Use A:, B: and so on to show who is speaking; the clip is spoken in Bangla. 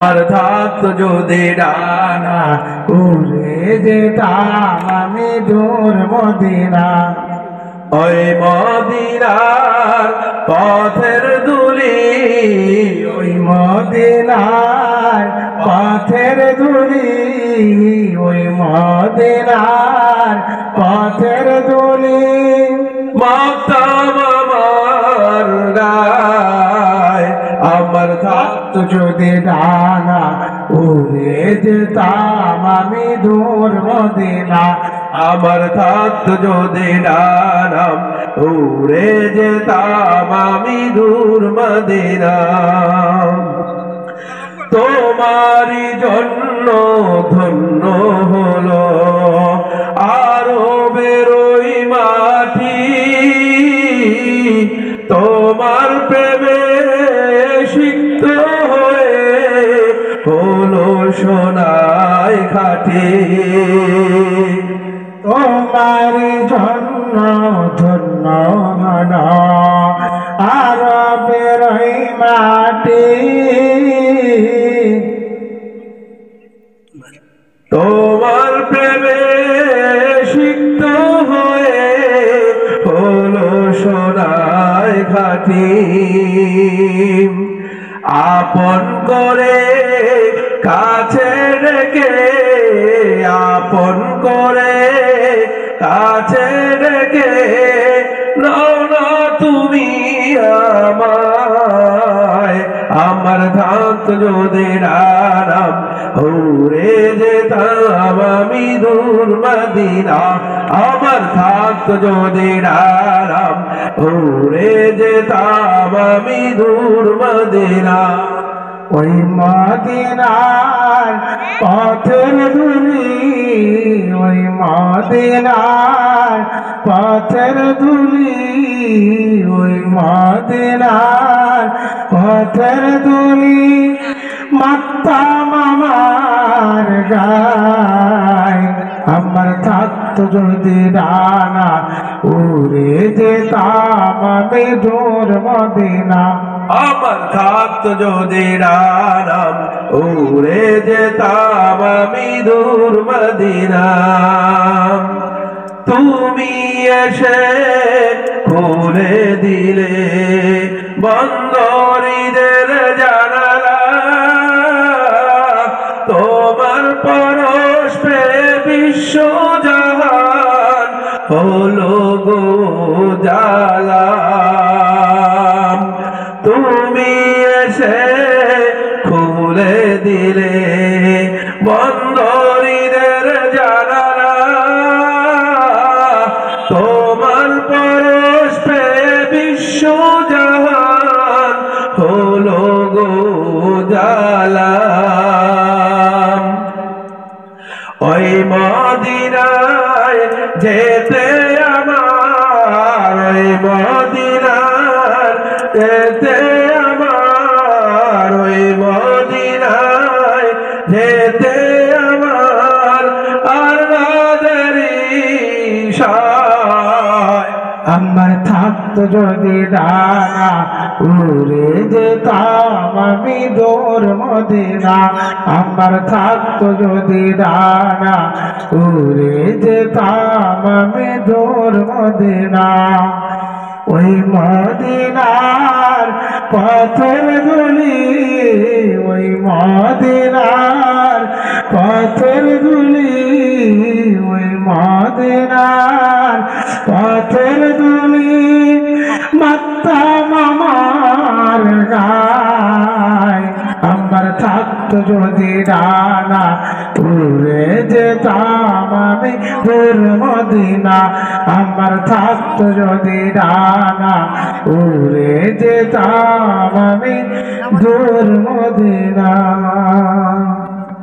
A: অর্থাৎ যদি ডানা উড়ে যেতাম আমি দূর মদিনা, ওই মদিনার পথের ধুলি, ওই মদিনার পথের ধুলি, ওই মদিনার পথের ধুলি মাখতাম আমার গায়। আমার থাকতো যদি ডানা উড়ে যেতাম আমি দূর মদিনা, আমার থাকতো যদি ডানা উড়ে যেতাম আমি দূর মদিনা। তোমারই জন্য ধন্য হলো আরবের ওই মাটি, তোমার প্রেমে সিক্ত হয়ে হলো সোনায় খাঁটি। তোমার জন্য ধন্য হলো আরবের ওই মাটি, তোমার প্রেমে সিক্ত হয়ে হলো সোনায় খাঁটি। আপন করে কাছে ডেকে, আপন করে কাছে ডেকে নাও না তুমি আমায়। আমার ধাত যদি ডানা উড়ে যেতাম আমি দূর মদিনা, আমার থাকতো যদি ডানা উড়ে যেতাম আমি দূর মদিনা। ওই মদিনার পথের ধুলি, ওই মদিনার পথের ধুলি, ওই মদিনার পথের ধুলি মাখতাম আমার গায়। আমার থাকতো যদি ডানা উড়ে যেতাম আমি দূর মদিনা, আমার থাকতো যদি ডানা উড়ে যেতাম আমি দূর মদিনা। তুমি এসে খুলে দিলে বন্দরীদের জানালা, তোমার পরশ পেয়ে বিশ্ব জাহান হলো গো জালা। তুমি এসে খুলে দিলে বন্দরীদের জানালা, তোমার পরশ পেয়ে বিশ্ব জাহান হলো গো জালা। ওই মদিনায় যেতে আমার, ওই মদিনার যেতে আমার, ওই মদিনায় যেতে আমার আর নাদেরি সায়। আমার থাকতো যদি ডানা উড়ে যেতাম আমি দূর মদিনা, আমার থাকতো যদি ডানা উড়ে যেতাম আমি দূর মদিনা। ওই মদিনার পথের ধুলি, ওই মদিনার পথের ধুলি, ওই মদিনার পথের ধুলি মাখতাম আমার গায়। আমার থাকতো যদি ডানা উড়ে যেতাম আমি দূর মদিনা, আমার থাকতো যদি ডানা উড়ে যেতাম আমি দূর মদিনা।